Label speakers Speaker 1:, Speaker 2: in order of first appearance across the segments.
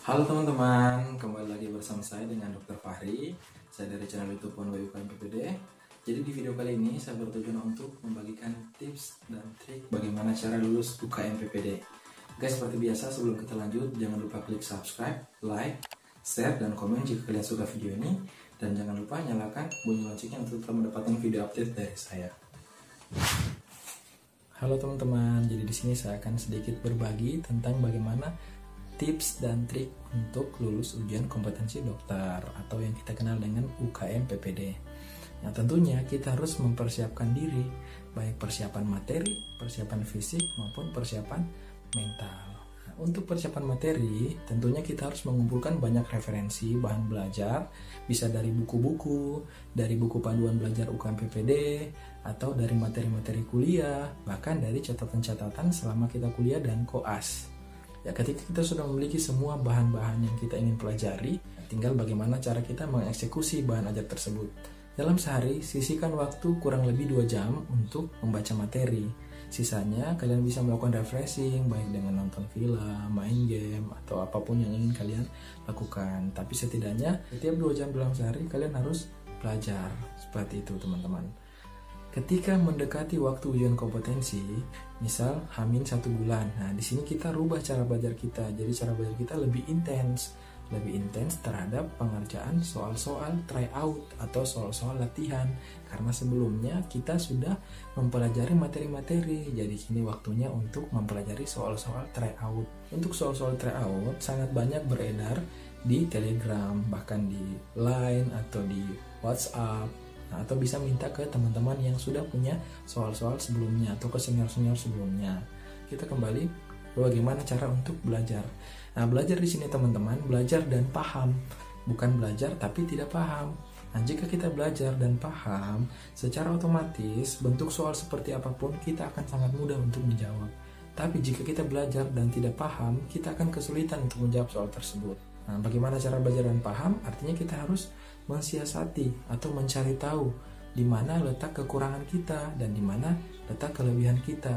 Speaker 1: Halo teman-teman, kembali lagi bersama saya dengan Dr. Fahri. Saya dari channel YouTube UKM PPD. Jadi di video kali ini saya bertujuan untuk membagikan tips dan trik bagaimana cara lulus UKM PPD. Guys, seperti biasa sebelum kita lanjut, jangan lupa klik subscribe, like, share, dan komen jika kalian suka video ini. Dan jangan lupa nyalakan bunyi loncengnya untuk tetap mendapatkan video update dari saya. Halo teman-teman, jadi di sini saya akan sedikit berbagi tentang bagaimana tips dan trik untuk lulus ujian kompetensi dokter atau yang kita kenal dengan UKM PPD. Nah, tentunya kita harus mempersiapkan diri, baik persiapan materi, persiapan fisik maupun persiapan mental. Nah, untuk persiapan materi, tentunya kita harus mengumpulkan banyak referensi bahan belajar, bisa dari buku-buku, dari buku panduan belajar UKM PPD, atau dari materi-materi kuliah, bahkan dari catatan-catatan selama kita kuliah dan koas. Ya, ketika kita sudah memiliki semua bahan-bahan yang kita ingin pelajari, tinggal bagaimana cara kita mengeksekusi bahan ajar tersebut. Dalam sehari, sisihkan waktu kurang lebih 2 jam untuk membaca materi. Sisanya, kalian bisa melakukan refreshing, baik dengan nonton film, main game, atau apapun yang ingin kalian lakukan. Tapi setidaknya, setiap 2 jam dalam sehari, kalian harus belajar. Seperti itu, teman-teman. Ketika mendekati waktu ujian kompetensi, misal H-1 bulan. Nah, di sini kita rubah cara belajar kita. Jadi cara belajar kita lebih intens terhadap pengerjaan soal-soal tryout atau soal-soal latihan. Karena sebelumnya kita sudah mempelajari materi-materi. Jadi kini waktunya untuk mempelajari soal-soal tryout. Untuk soal-soal tryout sangat banyak beredar di Telegram, bahkan di Line atau di WhatsApp. Atau bisa minta ke teman-teman yang sudah punya soal-soal sebelumnya atau ke senior-senior sebelumnya. Kita kembali ke bagaimana cara untuk belajar. Nah, belajar di sini teman-teman, belajar dan paham, bukan belajar tapi tidak paham. Nah, jika kita belajar dan paham, secara otomatis bentuk soal seperti apapun kita akan sangat mudah untuk menjawab. Tapi jika kita belajar dan tidak paham, kita akan kesulitan untuk menjawab soal tersebut. Nah, bagaimana cara belajar dan paham? Artinya kita harus mensiasati atau mencari tahu di mana letak kekurangan kita dan di mana letak kelebihan kita.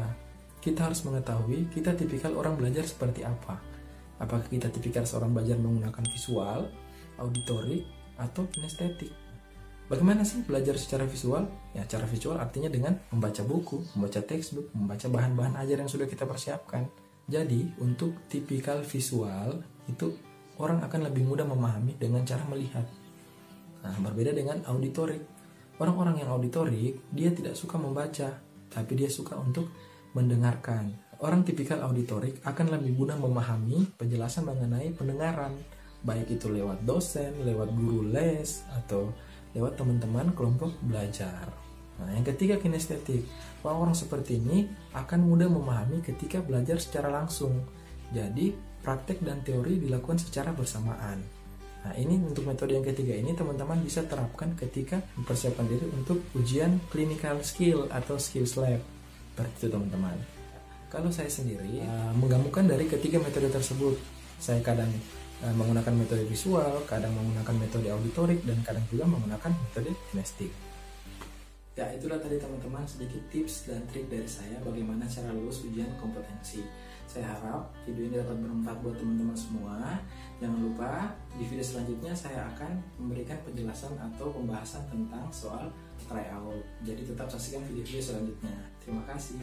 Speaker 1: Kita harus mengetahui kita tipikal orang belajar seperti apa. Apakah kita tipikal seorang belajar menggunakan visual, auditorik, atau kinestetik? Bagaimana sih belajar secara visual? Ya, cara visual artinya dengan membaca buku, membaca textbook, membaca bahan-bahan ajar yang sudah kita persiapkan. Jadi, untuk tipikal visual itu orang akan lebih mudah memahami dengan cara melihat. Nah, berbeda dengan auditorik. Orang-orang yang auditorik, dia tidak suka membaca, tapi dia suka untuk mendengarkan. Orang tipikal auditorik akan lebih mudah memahami penjelasan mengenai pendengaran, baik itu lewat dosen, lewat guru les, atau lewat teman-teman kelompok belajar. Nah, yang ketiga kinestetik. Orang-orang seperti ini akan mudah memahami ketika belajar secara langsung. Jadi, praktek dan teori dilakukan secara bersamaan. Nah, ini untuk metode yang ketiga ini teman-teman bisa terapkan ketika mempersiapkan diri untuk ujian clinical skill atau skills lab. Seperti itu teman-teman. Kalau saya sendiri menggabungkan dari ketiga metode tersebut. Saya kadang menggunakan metode visual, kadang menggunakan metode auditorik, dan kadang juga menggunakan metode kinestik. Ya, itulah tadi teman-teman sedikit tips dan trik dari saya bagaimana cara lulus ujian kompetensi. Saya harap video ini dapat bermanfaat buat teman-teman semua. Jangan lupa di video selanjutnya saya akan memberikan penjelasan atau pembahasan tentang soal tryout. Jadi tetap saksikan video-video selanjutnya. Terima kasih.